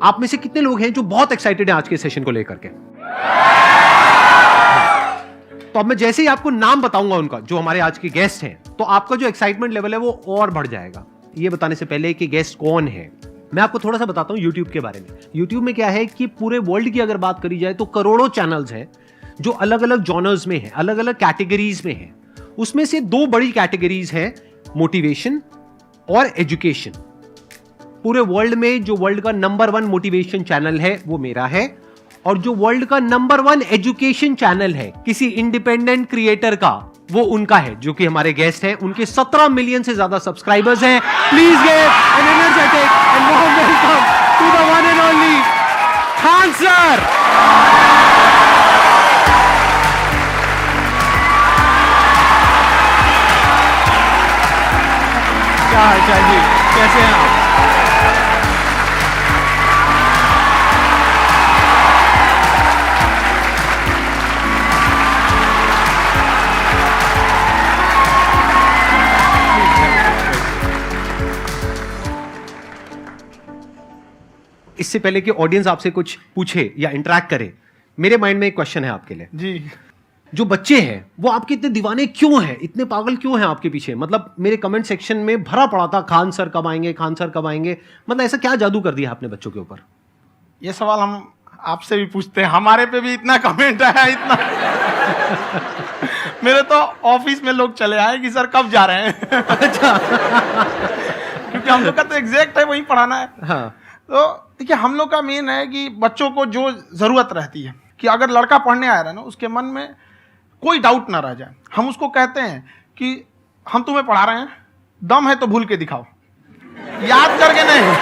आप में से कितने लोग हैं जो बहुत एक्साइटेड हैं आज के सेशन को लेकर के? तो अब मैं जैसे ही आपको नाम बताऊंगा उनका, जो हमारे आज के गेस्ट हैं, तो आपका जो एक्साइटमेंट लेवल है वो और बढ़ जाएगा। ये बताने से पहले कि गेस्ट कौन है, मैं आपको थोड़ा सा बताता हूं YouTube के बारे में। YouTube में क्या है कि पूरे वर्ल्ड की अगर बात करी जाए तो करोड़ों चैनल्स हैं जो अलग अलग जॉनर्स में हैं, अलग अलग कैटेगरीज में हैं। उसमें से दो बड़ी कैटेगरीज हैं, मोटिवेशन और एजुकेशन। पूरे वर्ल्ड में जो वर्ल्ड का नंबर 1 मोटिवेशन चैनल है वो मेरा है, और जो वर्ल्ड का नंबर 1 एजुकेशन चैनल है किसी इंडिपेंडेंट क्रिएटर का, वो उनका है, जो कि हमारे गेस्ट हैं। उनके 17 मिलियन से ज्यादा सब्सक्राइबर्स हैं। Please give an energetic and warm welcome to the one and only Khan sir. क्या हाल चाल जी, कैसे हैं आप? इससे पहले कि ऑडियंस आपसे कुछ पूछे या इंटरेक्ट करे, मेरे माइंड में एक क्वेश्चन है आपके लिए जी। जो बच्चे हैं वो आपके इतने दीवाने क्यों हैं, इतने पागल क्यों हैं आपके पीछे? मतलब मेरे कमेंट सेक्शन में भरा पड़ा था, खान सर कब आएंगे, खान सर कब आएंगे। मतलब ऐसा क्या जादू कर दिया आपने बच्चों के ऊपर? ये सवाल हम आपसे भी पूछते हैं, हमारे पे भी इतना कमेंट आया, इतना मेरे तो ऑफिस में लोग चले आए कि सर कब जा रहे हैं। अच्छा। क्योंकि हम लोग का तो एग्जैक्ट है, वही पढ़ाना है। हाँ। तो देखिए, हम लोग का मेन है कि बच्चों को जो जरूरत रहती है कि अगर लड़का पढ़ने आ रहा है ना, उसके मन में कोई डाउट ना रह जाए। हम उसको कहते हैं कि हम तुम्हें पढ़ा रहे हैं, दम है तो भूल के दिखाओ, याद करके नहीं।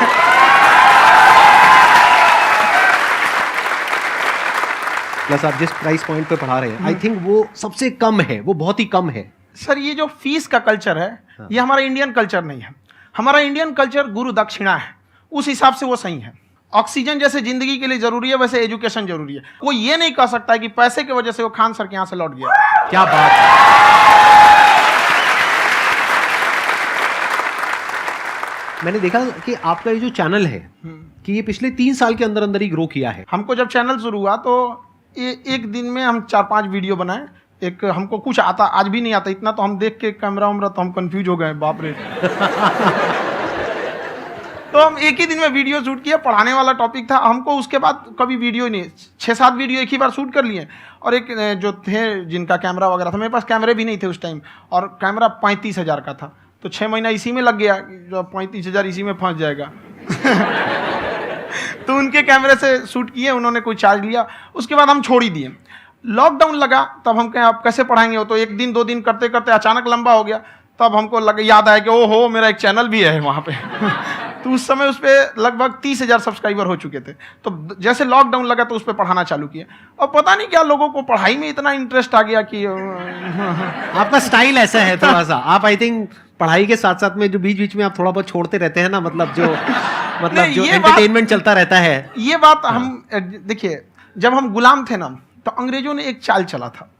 प्लस आप जिस प्राइस पॉइंट पे पढ़ा रहे हैं, आई थिंक वो सबसे कम है, वो बहुत ही कम है। सर ये जो फीस का कल्चर है, ये हमारा इंडियन कल्चर नहीं है। हमारा इंडियन कल्चर गुरु दक्षिणा है, उस हिसाब से वो सही है। ऑक्सीजन जैसे जिंदगी के लिए जरूरी है, वैसे एजुकेशन जरूरी है। कोई ये नहीं कह सकता है कि पैसे की वजह से वो खान सर के यहां से लौट गया। क्या बात है। मैंने देखा कि आपका ये जो चैनल है कि ये पिछले 3 साल के अंदर अंदर ही ग्रो किया है। हमको जब चैनल शुरू हुआ तो एक दिन में हम 4-5 वीडियो बनाए। एक हमको कुछ आता, आज भी नहीं आता इतना, तो हम देख के कैमरा उमरा तो हम कंफ्यूज हो गए, बाप रे। तो हम एक ही दिन में वीडियो शूट किया, पढ़ाने वाला टॉपिक था। हमको उसके बाद कभी वीडियो नहीं, 6-7 वीडियो एक ही बार शूट कर लिए। और एक जो थे जिनका कैमरा वगैरह था, मेरे पास कैमरे भी नहीं थे उस टाइम, और कैमरा 35,000 का था, तो 6 महीना इसी में लग गया, जो 35,000 इसी में फंस जाएगा। तो उनके कैमरे से शूट किए, उन्होंने कोई चार्ज लिया, उसके बाद हम छोड़ ही दिए। लॉकडाउन लगा, तब हम कहें आप कैसे पढ़ाएंगे, वो तो 1 दिन 2 दिन करते करते अचानक लंबा हो गया। तब हमको याद आया कि ओहो, मेरा एक चैनल भी है वहाँ पे। तो उस समय उस पर लगभग 30,000 सब्सक्राइबर हो चुके थे। तो जैसे लॉकडाउन लगा तो उस पर पढ़ाना चालू किया, और पता नहीं क्या लोगों को पढ़ाई में इतना इंटरेस्ट आ गया कि आपका स्टाइल ऐसा है थोड़ा सा, आप आई थिंक पढ़ाई के साथ साथ में जो बीच बीच में आप थोड़ा बहुत छोड़ते रहते हैं ना, मतलब जो एंटरटेनमेंट चलता रहता है। ये बात हम देखिए, जब हम गुलाम थे ना, तो अंग्रेजों ने एक चाल चला था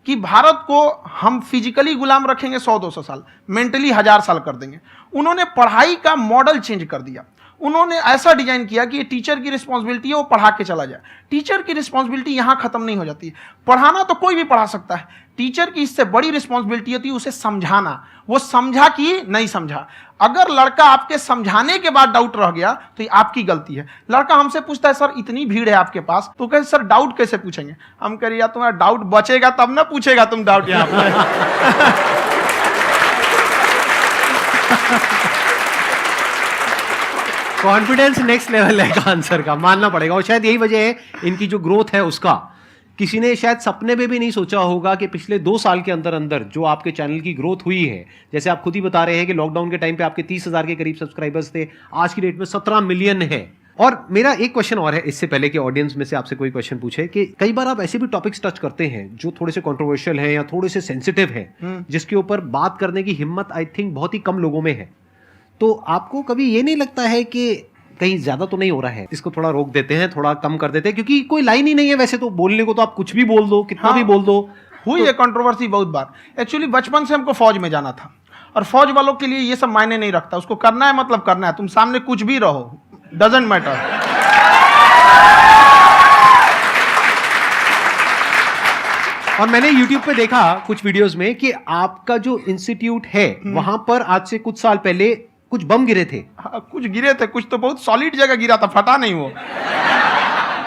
कि भारत को हम फिजिकली गुलाम रखेंगे 100-200 साल, मेंटली 1000 साल कर देंगे। उन्होंने पढ़ाई का मॉडल चेंज कर दिया। उन्होंने ऐसा डिजाइन किया कि ये टीचर की रिस्पॉन्सिबिलिटी है, वो पढ़ा के चला जाए। टीचर की रिस्पॉन्सिबिलिटी यहाँ खत्म नहीं हो जाती है। पढ़ाना तो कोई भी पढ़ा सकता है, टीचर की इससे बड़ी रिस्पॉन्सिबिलिटी होती है उसे समझाना। वो समझा कि नहीं समझा। अगर लड़का आपके समझाने के बाद डाउट रह गया तो ये आपकी गलती है। लड़का हमसे पूछता है, सर इतनी भीड़ है आपके पास, तो कहे सर डाउट कैसे पूछेंगे? हम कह रहे यार तुम्हारा डाउट बचेगा तब ना पूछेगा तुम डाउट यहाँ पे। कॉन्फिडेंस नेक्स्ट लेवल है खान सर का, मानना पड़ेगा। और शायद यही वजह है इनकी जो ग्रोथ है उसका। किसी ने शायद सपने में भी नहीं सोचा होगा कि पिछले 2 साल के अंदर अंदर जो आपके चैनल की ग्रोथ हुई है, जैसे आप खुद ही बता रहे हैं कि लॉकडाउन के टाइम पे आपके 30,000 के करीब सब्सक्राइबर्स थे, आज की डेट में 17 मिलियन है। और मेरा एक क्वेश्चन और है, इससे पहले कि ऑडियंस में से आपसे कोई क्वेश्चन पूछे, कि कई बार आप ऐसे भी टॉपिक्स टच करते हैं जो थोड़े से कंट्रोवर्शियल हैं या थोड़े से सेंसिटिव हैं, जिसके ऊपर बात करने की हिम्मत आई थिंक बहुत ही कम लोगों में है। तो आपको कभी ये नहीं लगता है कि कहीं ज्यादा तो नहीं हो रहा है, इसको थोड़ा रोक देते हैं, थोड़ा कम कर देते हैं? क्योंकि कोई लाइन ही नहीं है वैसे तो बोलने को, तो आप कुछ भी बोल दो, कितना भी बोल दो। हुई है कंट्रोवर्सी बहुत बार। एक्चुअली बचपन से हमको फौज में जाना था, और फौज वालों के लिए ये सब मायने नहीं रखता। उसको करना है मतलब करना है, तुम सामने कुछ भी रहो, डजंट मैटर। और मैंने YouTube पे देखा कुछ वीडियोस में कि आपका जो इंस्टीट्यूट है वहां पर आज से कुछ साल पहले कुछ बम गिरे थे। हाँ, कुछ गिरे थे, कुछ तो बहुत सॉलिड जगह गिरा था, फटा नहीं वो।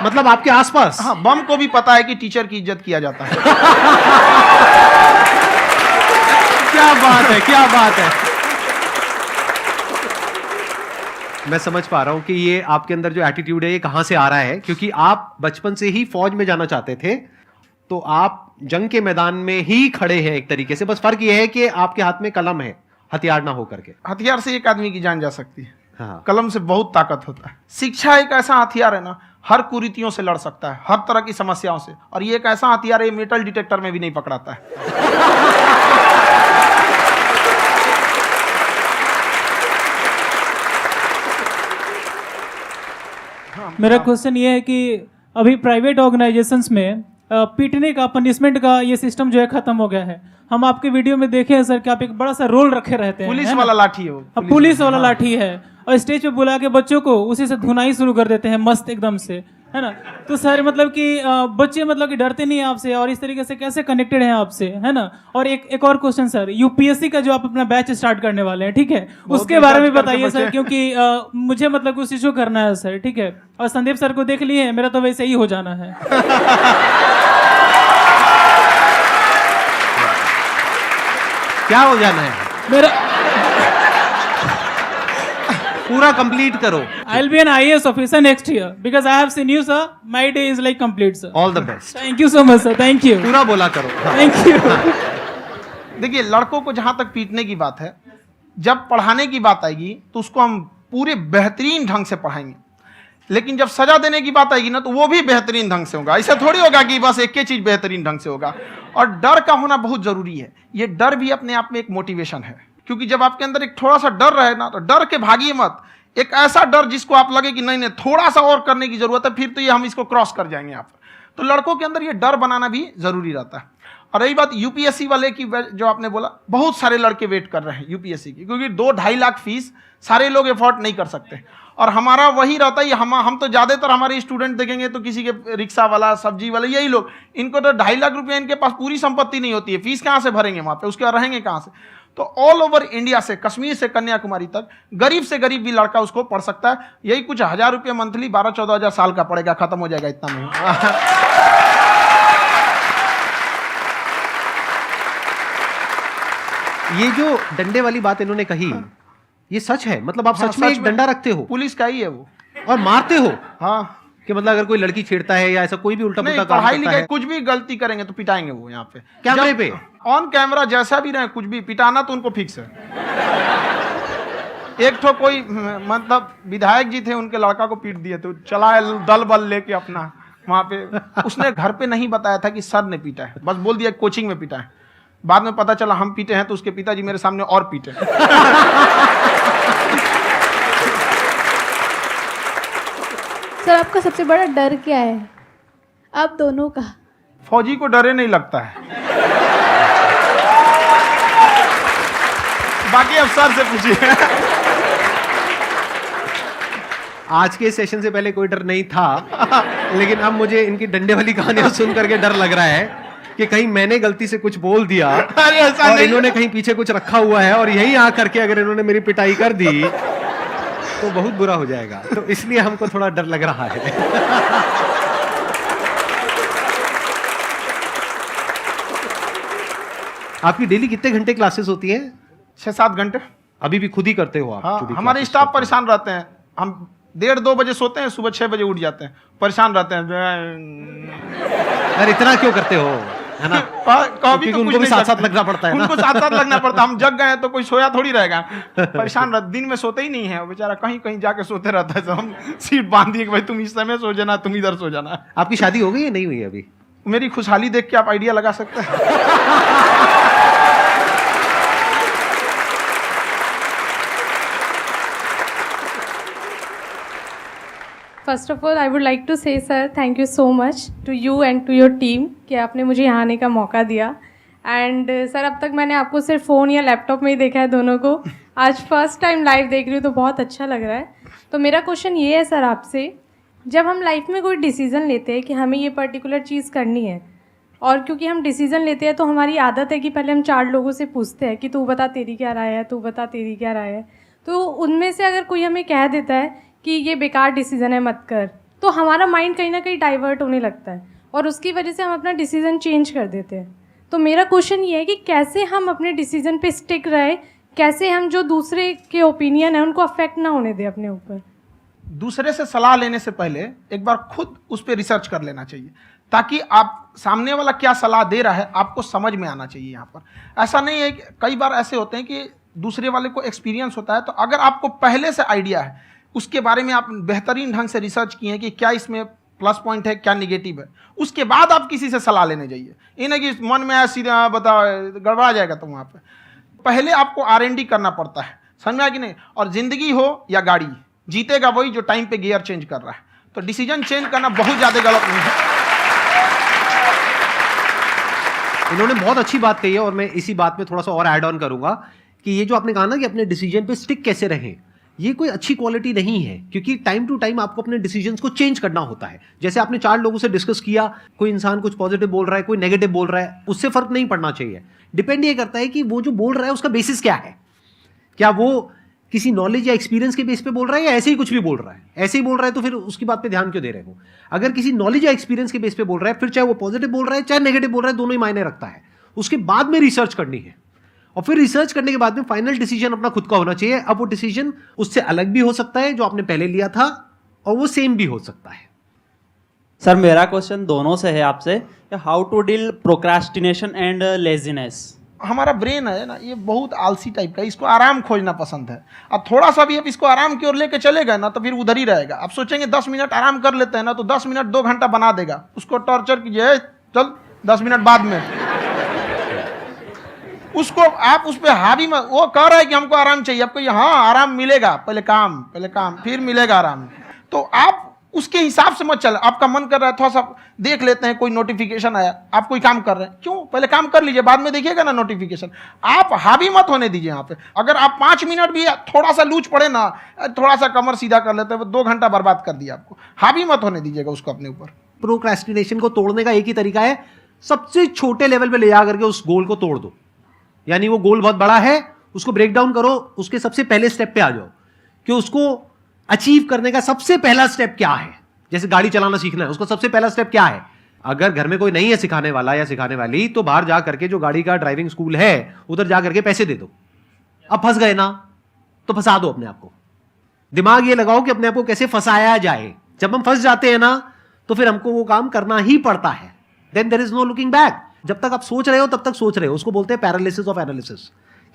मतलब आपके आसपास। हाँ, बम को भी पता है कि टीचर की इज्जत किया जाता है। क्या बात है, क्या बात है। मैं समझ पा रहा हूं कि ये आपके अंदर जो एटीट्यूड है ये कहां से आ रहा है, क्योंकि आप बचपन से ही फौज में जाना चाहते थे, तो आप जंग के मैदान में ही खड़े हैं एक तरीके से। बस फर्क ये है कि आपके हाथ में कलम है, हथियार ना हो करके। हथियार से एक आदमी की जान जा सकती है, हाँ। कलम से बहुत ताकत होता है। शिक्षा एक ऐसा हथियार है ना, हर कुरीतियों से लड़ सकता है, हर तरह की समस्याओं से। और ये एक ऐसा हथियार है, मेटल डिटेक्टर में भी नहीं पकड़ाता है। मेरा क्वेश्चन ये है कि अभी प्राइवेट ऑर्गेनाइजेशंस में पीटने का, पनिशमेंट का ये सिस्टम जो है खत्म हो गया है। हम आपके वीडियो में देखे हैं सर कि आप एक बड़ा सा रोल रखे रहते हैं, पुलिस है ना? वाला लाठी है वो, पुलिस वाला लाठी है, और स्टेज पे बुला के बच्चों को उसी से धुनाई शुरू कर देते हैं मस्त एकदम से, है ना? तो सर मतलब कि बच्चे मतलब कि डरते नहीं हैं आपसे, और इस तरीके से कैसे कनेक्टेड हैं आपसे, है ना? और एक और क्वेश्चन सर, यूपीएससी का जो आप अपना बैच स्टार्ट करने वाले हैं, ठीक है, उसके बारे में बताइए सर, क्योंकि मुझे मतलब कुछ इशू करना है सर, ठीक है? और संदीप सर को देख लिए, मेरा तो वैसे ही हो जाना है। क्या हो जाना है? मेरा पूरा कंप्लीट करो। I'll be an IAS officer next year because I have seen you, sir. My day is like complete, sir. All the best. Thank you so much, sir. Thank you. पूरा बोला करो। हाँ। Thank you. देखिए, लड़कों को जहां तक पीटने की बात है, जब पढ़ाने की बात आएगी तो उसको हम पूरे बेहतरीन ढंग से पढ़ाएंगे। लेकिन जब सजा देने की बात आएगी ना, तो वो भी बेहतरीन ढंग से होगा। ऐसा थोड़ी होगा कि बस एक ही चीज बेहतरीन ढंग से होगा। और डर का होना बहुत जरूरी है। ये डर भी अपने आप में एक मोटिवेशन है, क्योंकि जब आपके अंदर एक थोड़ा सा डर रहे ना, तो डर के भागिए मत। एक ऐसा डर जिसको आप लगे कि नहीं नहीं थोड़ा सा और करने की जरूरत है, फिर तो ये हम इसको क्रॉस कर जाएंगे यहाँ पर। तो लड़कों के अंदर ये डर बनाना भी जरूरी रहता है। और रही बात यूपीएससी वाले की, जो आपने बोला, बहुत सारे लड़के वेट कर रहे हैं यूपीएससी की, क्योंकि 2-2.5 लाख फीस सारे लोग एफोर्ड नहीं कर सकते। और हमारा वही रहता है, हम तो ज्यादातर हमारे स्टूडेंट देखेंगे तो किसी के रिक्शा वाला, सब्जी वाला, यही लोग, इनको तो 2.5 लाख रुपया, इनके पास पूरी संपत्ति नहीं होती है, फीस कहाँ से भरेंगे वहां पे, उसके बाद रहेंगे कहाँ से? तो ऑल ओवर इंडिया से, कश्मीर से कन्याकुमारी तक, गरीब से गरीब भी लड़का उसको पढ़ सकता है। यही कुछ 1000 रुपये मंथली, 12-14 हजार साल का पड़ेगा, खत्म हो जाएगा इतना में। ये जो डंडे वाली बात इन्होंने कही, ये सच है? मतलब आप हाँ, सच में एक डंडा रखते हो पुलिस का ही है वो, और मारते हो? हाँ। कि मतलब अगर कोई लड़की छेड़ता है या ऐसा कोई भी उल्टा नहीं, पुल्टा काम पढ़ाई करता लिखाई है, कुछ भी गलती करेंगे तो पिटाएंगे वो यहाँ पे, कैमरे पे, ऑन कैमरा, जैसा भी रहे, कुछ भी पिटाना तो उनको फिक्स है। एक तो कोई मतलब विधायक जी थे, उनके लड़का को पीट दिए, तो चला है दल बल लेके अपना वहां पे। उसने घर पे नहीं बताया था कि सर ने पीटा है, बस बोल दिया कोचिंग में पीटा है। बाद में पता चला हम पीटे हैं, तो उसके पिताजी मेरे सामने और पीटे। सर आपका सबसे बड़ा डर क्या है, आप दोनों का? फौजी को डरे नहीं लगता है, बाकी अफसर से पूछिए। आज के सेशन से पहले कोई डर नहीं था, लेकिन अब मुझे इनकी डंडे वाली कहानियां सुन करके डर लग रहा है कि कहीं मैंने गलती से कुछ बोल दिया अरे ऐसा और नहीं, इन्होंने कहीं पीछे कुछ रखा हुआ है, और यहीं आ करके अगर इन्होंने मेरी पिटाई कर दी तो बहुत बुरा हो जाएगा। तो इसलिए हमको थोड़ा डर लग रहा है। आपकी डेली कितने घंटे क्लासेस होती हैं? 6-7 घंटे। अभी भी खुद ही करते हो आप? हाँ, खुद ही हमारे classes स्टाफ करते हो? परेशान रहते हैं। हम 1:30-2 बजे सोते हैं, सुबह 6 बजे उठ जाते हैं, परेशान रहते हैं। यार इतना क्यों करते हो, है ना? कभी तो उनको भी साथ साथ लगना पड़ता है ना? उनको साथ साथ लगना पड़ता है। हम जग गए तो कोई सोया थोड़ी रहेगा, परेशान रहते, दिन में सोते ही नहीं है बेचारा, कहीं कहीं जाके सोते रहता है। तो हम सीट बांध दिए कि भाई तुम इस समय सो जाना, तुम इधर सो जाना। आपकी शादी हो गई या नहीं हुई अभी? मेरी खुशहाली देख के आप आइडिया लगा सकते हैं। First of all I would like to say sir thank you so much to you and to your team कि आपने मुझे यहाँ आने का मौका दिया। एंड सर अब तक मैंने आपको सिर्फ फ़ोन या लैपटॉप में ही देखा है दोनों को, आज फर्स्ट टाइम लाइव देख रही हूँ तो बहुत अच्छा लग रहा है। तो मेरा क्वेश्चन ये है सर आपसे जब हम लाइफ में कोई डिसीज़न लेते हैं कि हमें ये पर्टिकुलर चीज़ करनी है, और क्योंकि हम डिसीज़न लेते हैं तो हमारी आदत है कि पहले हम 4 लोगों से पूछते हैं कि तू बता तेरी क्या राय है, तू बता तेरी क्या राय है। तो उनमें से अगर कोई हमें कह देता है कि ये बेकार डिसीज़न है मत कर, तो हमारा माइंड कहीं ना कहीं डाइवर्ट होने लगता है और उसकी वजह से हम अपना डिसीज़न चेंज कर देते हैं। तो मेरा क्वेश्चन ये है कि कैसे हम अपने डिसीज़न पे स्टिक रहे, कैसे हम जो दूसरे के ओपिनियन है उनको अफेक्ट ना होने दें अपने ऊपर। दूसरे से सलाह लेने से पहले एक बार खुद उस पर रिसर्च कर लेना चाहिए, ताकि आप सामने वाला क्या सलाह दे रहा है आपको समझ में आना चाहिए। यहाँ पर ऐसा नहीं है कि कई बार ऐसे होते हैं कि दूसरे वाले को एक्सपीरियंस होता है, तो अगर आपको पहले से आइडिया है, उसके बारे में आप बेहतरीन ढंग से रिसर्च किए हैं कि क्या इसमें प्लस पॉइंट है क्या निगेटिव है, उसके बाद आप किसी से सलाह लेने जाइए। ये नहीं कि मन में सीधा बता गड़बड़ा जाएगा। तो वहाँ पर पहले आपको R&D करना पड़ता है, समझ में आया कि नहीं। और जिंदगी हो या गाड़ी, जीतेगा वही जो टाइम पे गियर चेंज कर रहा है। तो डिसीजन चेंज करना बहुत ज़्यादा गलत नहीं है। इन्होंने बहुत अच्छी बात कही है और मैं इसी बात में थोड़ा सा और ऐड ऑन करूंगा कि ये जो आपने कहा ना कि अपने डिसीजन पे स्टिक कैसे रहें, ये कोई अच्छी क्वालिटी नहीं है, क्योंकि टाइम टू टाइम आपको अपने डिसीजंस को चेंज करना होता है। जैसे आपने 4 लोगों से डिस्कस किया, कोई इंसान कुछ पॉजिटिव बोल रहा है, कोई नेगेटिव बोल रहा है, उससे फर्क नहीं पड़ना चाहिए। डिपेंड ये करता है कि वो जो बोल रहा है उसका बेसिस क्या है, क्या वो किसी नॉलेज या एक्सपीरियंस के बेस पे बोल रहा है या ऐसे ही कुछ भी बोल रहा है। ऐसे ही बोल रहा है तो फिर उसकी बात पे ध्यान क्यों दे रहे हो। अगर किसी नॉलेज या एक्सपीरियंस के बेस पे बोल रहा है, फिर चाहे वो पॉजिटिव बोल रहा है चाहे नेगेटिव बोल रहा है, दोनों ही मायने रखता है। उसके बाद में रिसर्च करनी है और फिर रिसर्च करने के बाद में फाइनल डिसीजन अपना खुद का होना चाहिए। अब वो डिसीजन उससे अलग भी हो सकता है जो आपने पहले लिया था, और वो सेम भी हो सकता है। सर मेरा क्वेश्चन दोनों से है आपसे, how to deal procrastination and laziness. हमारा ब्रेन है ना, ये बहुत आलसी टाइप का है, इसको आराम खोजना पसंद है। अब थोड़ा सा भी आप इसको आराम की ओर लेके चले गए ना तो फिर उधर ही रहेगा। आप सोचेंगे 10 मिनट आराम कर लेते हैं ना, तो 10 मिनट 2 घंटा बना देगा। उसको टॉर्चर कीजिए, चल 10 मिनट बाद में। उसको आप उस पर हावी मत, वो कह रहा है कि हमको आराम चाहिए, आपको हाँ आराम मिलेगा, पहले काम फिर मिलेगा आराम। तो आप उसके हिसाब से मत चल। आपका मन कर रहा है थोड़ा सा देख लेते हैं, कोई नोटिफिकेशन आया, आप कोई काम कर रहे हैं, क्यों पहले काम कर लीजिए, बाद में देखिएगा ना नोटिफिकेशन। आप हावी मत होने दीजिए यहाँ पे। अगर आप 5 मिनट भी थोड़ा सा लूज पड़े ना, थोड़ा सा कमर सीधा कर लेते हैं, 2 घंटा बर्बाद कर दिया आपको। हावी मत होने दीजिएगा उसको अपने ऊपर। प्रोक्रेस्टिनेशन को तोड़ने का एक ही तरीका है, सबसे छोटे लेवल पे ले जा करके उस गोल को तोड़ दो। यानी वो गोल बहुत बड़ा है, उसको ब्रेक डाउन करो, उसके सबसे पहले स्टेप पे आ जाओ कि उसको अचीव करने का सबसे पहला स्टेप क्या है। जैसे गाड़ी चलाना सीखना है, उसका सबसे पहला स्टेप क्या है। अगर घर में कोई नहीं है सिखाने वाला या सिखाने वाली, तो बाहर जा करके जो गाड़ी का ड्राइविंग स्कूल है उधर जा करके पैसे दे दो। अब फंस गए ना तो फंसा दो अपने आप को। दिमाग ये लगाओ कि अपने आप को कैसे फंसाया जाए। जब हम फंस जाते हैं ना तो फिर हमको वो काम करना ही पड़ता है। Then there is no looking back. जब तक आप सोच रहे हो तब तक सोच रहे हो, उसको बोलते हैं पैरालिसिस ऑफ एनालिसिस,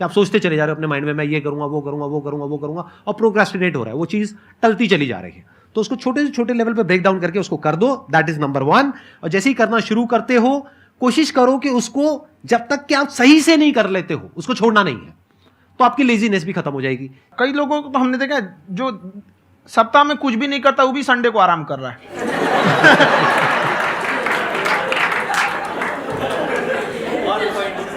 कि आप सोचते चले जा रहे हो अपने माइंड में, मैं ये करूंगा वो करूंगा वो करूंगा वो करूंगा, और प्रोक्रेस्टिनेट हो रहा है, वो चीज टलती चली जा रही है। तो उसको छोटे से छोटे लेवल पे ब्रेक डाउन करके उसको कर दो, दैट इज नंबर 1। और जैसे ही करना शुरू करते हो, कोशिश करो कि उसको जब तक कि आप सही से नहीं कर लेते हो उसको छोड़ना नहीं है, तो आपकी लेजीनेस भी खत्म हो जाएगी। कई लोगों को तो हमने देखा है जो सप्ताह में कुछ भी नहीं करता, वो भी संडे को आराम कर रहा है।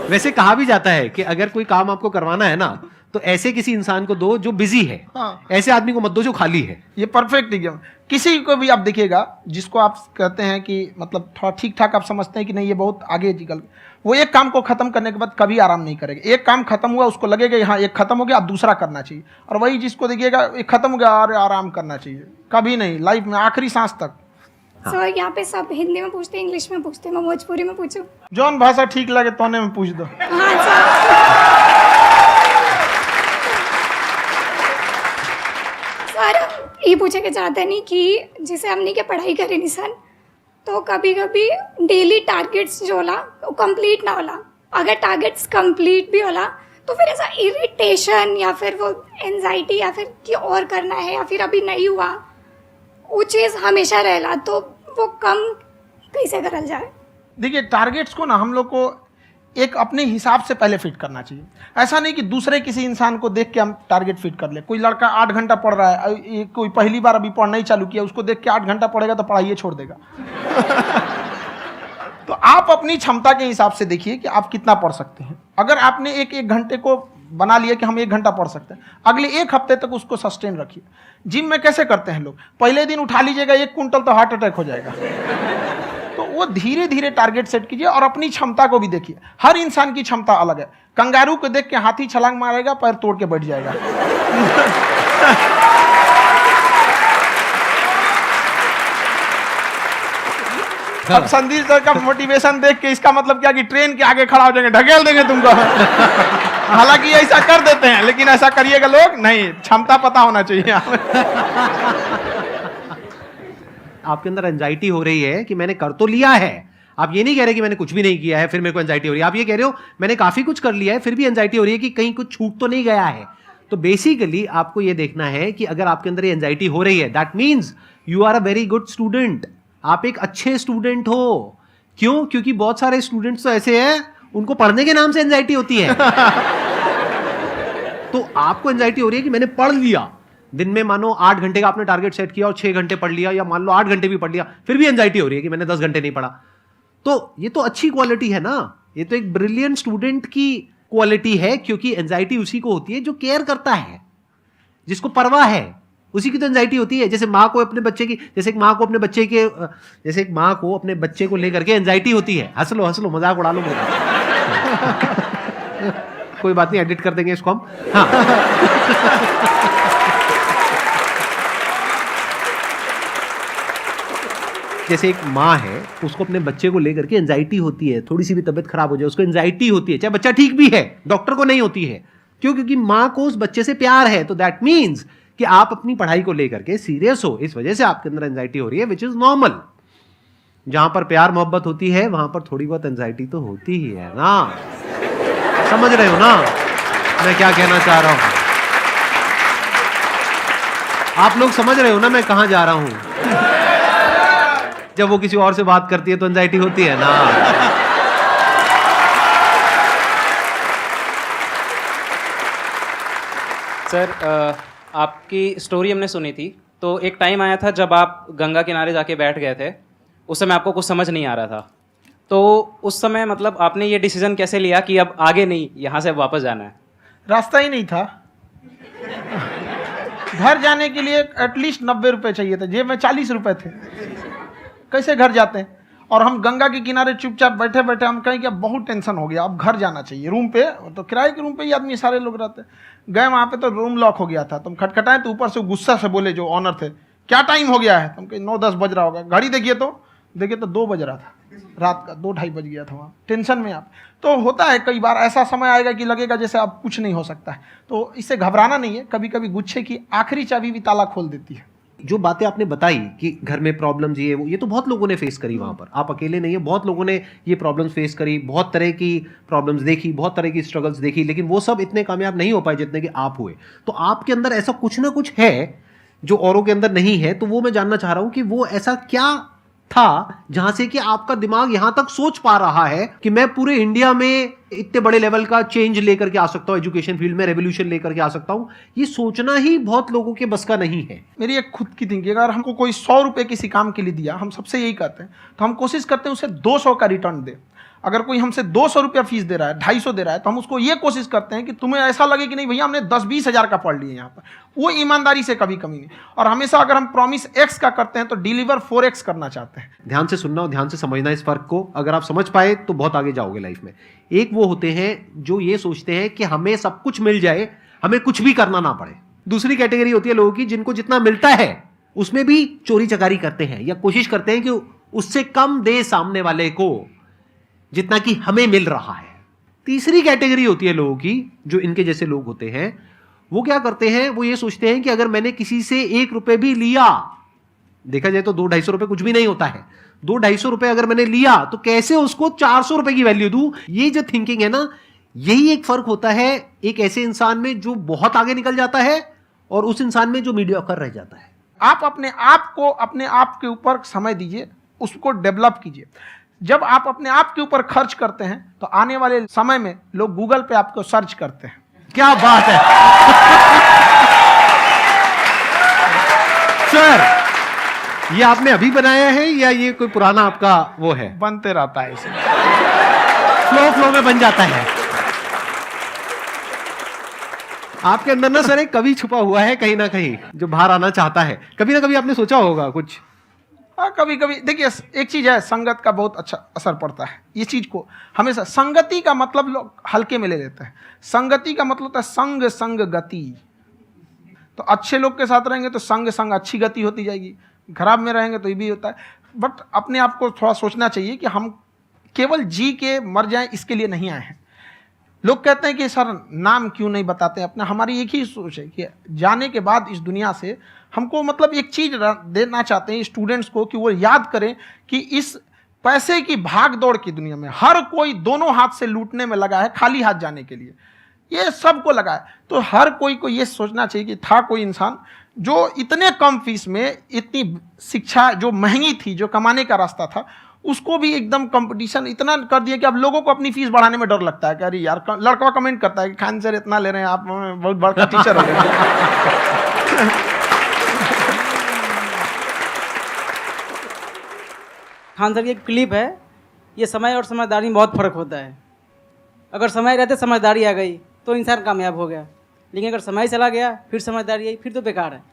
वैसे कहा भी जाता है कि अगर कोई काम आपको करवाना है ना तो ऐसे किसी इंसान को दो जो बिजी है। हाँ। ऐसे आदमी को मत दो जो खाली है। ये परफेक्ट एग्जाम। किसी को भी आप देखिएगा जिसको आप कहते हैं कि मतलब थोड़ा ठीक ठाक आप समझते हैं कि नहीं ये बहुत आगे निकल, वो एक काम को खत्म करने के बाद कभी आराम नहीं करेगा। एक काम खत्म हुआ उसको लगेगा हाँ एक खत्म हो गया, अब दूसरा करना चाहिए। और वही जिसको देखिएगा एक खत्म हो गया और आराम करना चाहिए, कभी नहीं, लाइफ में आखिरी सांस तक। सर यहाँ पे सब हिंदी में पूछते हैं, इंग्लिश में पूछते हैं, मैं भोजपुरी में पूछूं? जौन भाषा ठीक लगे तोने में पूछ दो। हाँ सर। सर ये पूछे के चाहते नहीं कि जैसे हमने के पढ़ाई करे निशान, तो कभी कभी डेली टारगेट्स जो होला वो कंप्लीट ना होला। अगर टारगेट्स कंप्लीट भी होला तो फिर ऐसा इरिटेशन या फिर वो एंजाइटी या फिर कि और करना है या फिर अभी नहीं हुआ, वो चीज़ हमेशा रहेला। तो वो कम कैसे करल जाए? देखिए टारगेट्स को ना हम लोग को एक अपने हिसाब से पहले फिट करना चाहिए। ऐसा नहीं कि दूसरे किसी इंसान को देख के हम टारगेट फिट कर ले। कोई लड़का 8 घंटा पढ़ रहा है, कोई पहली बार अभी पढ़ना ही चालू किया, उसको देख के 8 घंटा पढ़ेगा तो पढ़ाई छोड़ देगा। तो आप अपनी क्षमता के हिसाब से देखिए कि आप कितना पढ़ सकते हैं। अगर आपने एक घंटे को बना लिया कि हम 1 घंटा पढ़ सकते हैं, अगले 1 हफ्ते तक उसको सस्टेन रखिए। जिम में कैसे करते हैं लोग, पहले दिन उठा लीजिएगा 1 कुंटल तो हार्ट अटैक हो जाएगा। तो वो धीरे धीरे टारगेट सेट कीजिए और अपनी क्षमता को भी देखिए। हर इंसान की क्षमता अलग है। कंगारू को देख के हाथी छलांग मारेगा, पैर तोड़ के बैठ जाएगा। अब संदीप सर का मोटिवेशन देख के इसका मतलब क्या कि ट्रेन के आगे खड़ा हो जाएंगे, ढकेल देंगे तुमको। हालांकि ऐसा कर देते हैं, लेकिन ऐसा करिएगा लोग नहीं, क्षमता पता होना चाहिए। आपके अंदर एंजाइटी हो रही है कि मैंने कर तो लिया है। आप ये नहीं कह रहे कि मैंने कुछ भी नहीं किया है फिर मेरे को एंजाइटी हो रही है। आप ये कह रहे हो मैंने काफी कुछ कर लिया है फिर भी एंजाइटी हो रही है कि कहीं कुछ छूट तो नहीं गया है। तो बेसिकली आपको ये देखना है कि अगर आपके अंदर ये एंजाइटी हो रही है, that means you are a very good student. आप एक अच्छे स्टूडेंट हो। क्यों? क्योंकि बहुत सारे स्टूडेंट्स तो ऐसे हैं उनको पढ़ने के नाम से एंजाइटी होती है। तो आपको एंजाइटी हो रही है कि मैंने पढ़ लिया, दिन में मानो 8 घंटे का आपने टारगेट सेट किया और 6 घंटे पढ़ लिया, या मान लो 8 घंटे भी पढ़ लिया, फिर भी एंजाइटी हो रही है कि मैंने 10 घंटे नहीं पढ़ा। तो ये तो अच्छी क्वालिटी है ना, ये तो एक ब्रिलियंट स्टूडेंट की क्वालिटी है, क्योंकि एंजाइटी उसी को होती है जो केयर करता है, जिसको परवाह है, उसी की तो एंजाइटी होती है। जैसे माँ को अपने बच्चे की, जैसे एक माँ को अपने बच्चे को लेकर के एंजाइटी होती है। हंस लो मजाक उड़ा लो मेरा। कोई बात नहीं, एडिट कर देंगे इसको हम। हाँ। जैसे एक माँ है, उसको अपने बच्चे को लेकर के एंजाइटी होती है, थोड़ी सी भी तबीयत खराब हो जाए उसको एंजाइटी होती है, चाहे बच्चा ठीक भी है, डॉक्टर को नहीं होती है। क्यों? क्योंकि माँ को उस बच्चे से प्यार है। तो दैट मीन्स कि आप अपनी पढ़ाई को लेकर के सीरियस हो, इस वजह से आपके अंदर एंजाइटी हो रही है, विच इज नॉर्मल। जहां पर प्यार मोहब्बत होती है वहां पर थोड़ी बहुत एंजाइटी तो होती ही है ना। समझ रहे हो ना मैं क्या कहना चाह रहा हूं? आप लोग समझ रहे हो ना मैं कहां जा रहा हूं? जब वो किसी और से बात करती है तो एंजाइटी होती है ना। सर, आपकी स्टोरी हमने सुनी थी, तो एक टाइम आया था जब आप गंगा किनारे जाके बैठ गए थे। उस समय आपको कुछ समझ नहीं आ रहा था, तो उस समय मतलब आपने ये डिसीजन कैसे लिया कि अब आगे नहीं, यहाँ से वापस जाना है? रास्ता ही नहीं था। घर जाने के लिए एटलीस्ट 90 रुपए चाहिए थे, जेब में 40 रुपए थे। कैसे घर जाते हैं? और हम गंगा के किनारे चुपचाप बैठे बैठे हम कहें कि अब बहुत टेंशन हो गया, अब घर जाना चाहिए। रूम पे, तो किराए के रूम पे ही आदमी सारे लोग रहते। गए वहाँ पे तो रूम लॉक हो गया था। तुम खटखटाए तो ऊपर से गुस्सा से बोले जो ऑनर थे, क्या टाइम हो गया है? तुम कहे 9-10 बज रहा होगा। घड़ी देखिए तो 2 बज रहा था रात का, 2-2:30 बज गया था वहाँ। टेंशन में आप तो होता है, कई बार ऐसा समय आएगा कि लगेगा जैसे अब कुछ नहीं हो सकता है। तो इससे घबराना नहीं है। कभी कभी गुच्छे की आखिरी चाबी भी ताला खोल देती है। जो बातें आपने बताई कि घर में प्रॉब्लम्स ये तो बहुत लोगों ने फेस करी वहां पर। आप अकेले नहीं है, बहुत लोगों ने ये प्रॉब्लम्स फेस करी, बहुत तरह की प्रॉब्लम्स देखी, बहुत तरह की स्ट्रगल्स देखी, लेकिन वो सब इतने कामयाब नहीं हो पाए जितने कि आप हुए। तो आपके अंदर ऐसा कुछ ना कुछ है जो औरों के अंदर नहीं है। तो वो मैं जानना चाह रहा हूं कि वो ऐसा क्या था जहां से कि आपका दिमाग यहां तक सोच पा रहा है कि मैं पूरे इंडिया में इतने बड़े लेवल का चेंज लेकर के आ सकता हूं, एजुकेशन फील्ड में रेवोल्यूशन लेकर के आ सकता हूं। ये सोचना ही बहुत लोगों के बस का नहीं है। मेरी एक खुद की थिंकिंग, अगर हमको कोई 100 रुपए किसी काम के लिए दिया, हम सबसे यही कहते हैं, तो हम कोशिश करते हैं उसे 200 का रिटर्न दे। अगर कोई हमसे 200 रुपया फीस दे रहा है, 250 दे रहा है, तो हम उसको ये कोशिश करते हैं कि तुम्हें ऐसा लगे कि नहीं भैया हमने 10-20 हज़ार का पढ़ लिया यहाँ पर। वो ईमानदारी से कभी कमी नहीं। और हमेशा अगर हम प्रॉमिस एक्स का करते हैं तो डिलीवर 4x करना चाहते हैं। ध्यान से सुनना और ध्यान से समझना इस फर्क को। अगर आप समझ पाए तो बहुत आगे जाओगे लाइफ में। एक वो होते हैं जो ये सोचते हैं कि हमें सब कुछ मिल जाए, हमें कुछ भी करना ना पड़े। दूसरी कैटेगरी होती है लोगों की जिनको जितना मिलता है उसमें भी चोरी चकारी करते हैं या कोशिश करते हैं कि उससे कम दे सामने वाले को जितना कि हमें मिल रहा है। तीसरी कैटेगरी होती है लोगों की जो इनके जैसे लोग होते हैं। वो क्या करते हैं? वो ये सोचते हैं कि अगर मैंने किसी से 1 रुपए भी लिया, देखा जाए तो 200-250 रुपए कुछ भी नहीं होता है, 200-250 रुपए अगर मैंने लिया तो कैसे उसको 400 रुपए की वैल्यू दूं। ये जो थिंकिंग है ना, यही एक फर्क होता है एक ऐसे इंसान में जो बहुत आगे निकल जाता है और उस इंसान में जो मीडियोकर रह जाता है। आप अपने आप को अपने आप के ऊपर समय दीजिए, उसको डेवलप कीजिए। जब आप अपने आप के ऊपर खर्च करते हैं तो आने वाले समय में लोग गूगल पे आपको सर्च करते हैं। क्या बात है सर, ये आपने अभी बनाया है या ये कोई पुराना आपका वो है? बनते रहता है इसे, फ्लो में बन जाता है। आपके अंदर ना सर एक कवि छुपा हुआ है कहीं ना कहीं जो बाहर आना चाहता है। कभी ना कभी आपने सोचा होगा कुछ। हाँ, कभी कभी देखिए, एक चीज है, संगत का बहुत अच्छा असर पड़ता है। ये चीज को हमेशा, संगति का मतलब लोग हल्के में ले लेते हैं। संगति का मतलब होता है संग संग गति। तो अच्छे लोग के साथ रहेंगे तो संग संग अच्छी गति होती जाएगी, खराब में रहेंगे तो ये भी होता है। बट अपने आप को थोड़ा सोचना चाहिए कि हम केवल जी के मर जाएं इसके लिए नहीं आए हैं। लोग कहते हैं कि सर नाम क्यों नहीं बताते अपना। हमारी एक ही सोच है कि जाने के बाद इस दुनिया से हमको मतलब एक चीज देना चाहते हैं स्टूडेंट्स को, कि वो याद करें कि इस पैसे की भाग दौड़ की दुनिया में हर कोई दोनों हाथ से लूटने में लगा है, खाली हाथ जाने के लिए ये सबको लगा है। तो हर कोई को ये सोचना चाहिए कि था कोई इंसान जो इतने कम फीस में इतनी शिक्षा जो महंगी थी, जो कमाने का रास्ता था, उसको भी एकदम कंपटीशन इतना कर दिया कि अब लोगों को अपनी फीस बढ़ाने में डर लगता है कि अरे यार, लड़का कमेंट करता है कि खान सर इतना ले रहे हैं, आप बहुत बड़ा टीचर हो गए। खान सर की एक क्लिप है, ये समय और समझदारी में बहुत फ़र्क होता है। अगर समय रहते समझदारी आ गई तो इंसान कामयाब हो गया, लेकिन अगर समय चला गया फिर समझदारी आई, फिर तो बेकार है।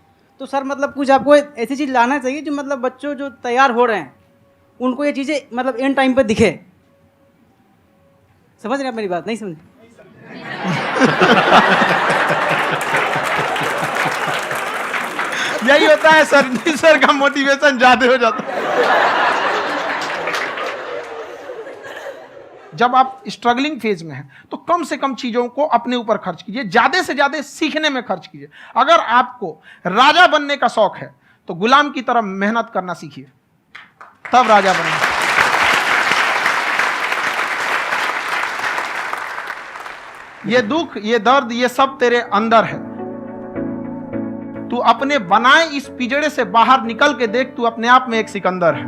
तो सर मतलब कुछ आपको ऐसी चीज़ लाना चाहिए जो मतलब बच्चों जो तैयार हो रहे हैं उनको ये चीज़ें मतलब एंड टाइम पे दिखे। समझ रहे हैं आप मेरी बात? नहीं समझ? यही होता है सर, सर का मोटिवेशन ज्यादा हो जाता है। जब आप स्ट्रगलिंग फेज में हैं तो कम से कम चीजों को अपने ऊपर खर्च कीजिए, ज्यादा से ज्यादा सीखने में खर्च कीजिए। अगर आपको राजा बनने का शौक है तो गुलाम की तरह मेहनत करना सीखिए, तब राजा बनेंगे। ये दुख, ये दर्द, ये सब तेरे अंदर है। तू अपने बनाए इस पिंजड़े से बाहर निकल के देख, तू अपने आप में एक सिकंदर है।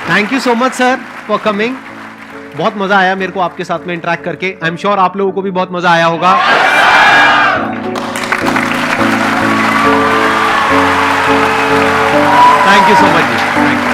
Thank you so much sir for coming. बहुत मजा आया मेरे को आपके साथ में इंटरेक्ट करके। आई एम श्योर आप लोगों को भी बहुत मजा आया होगा। Thank you so much ji.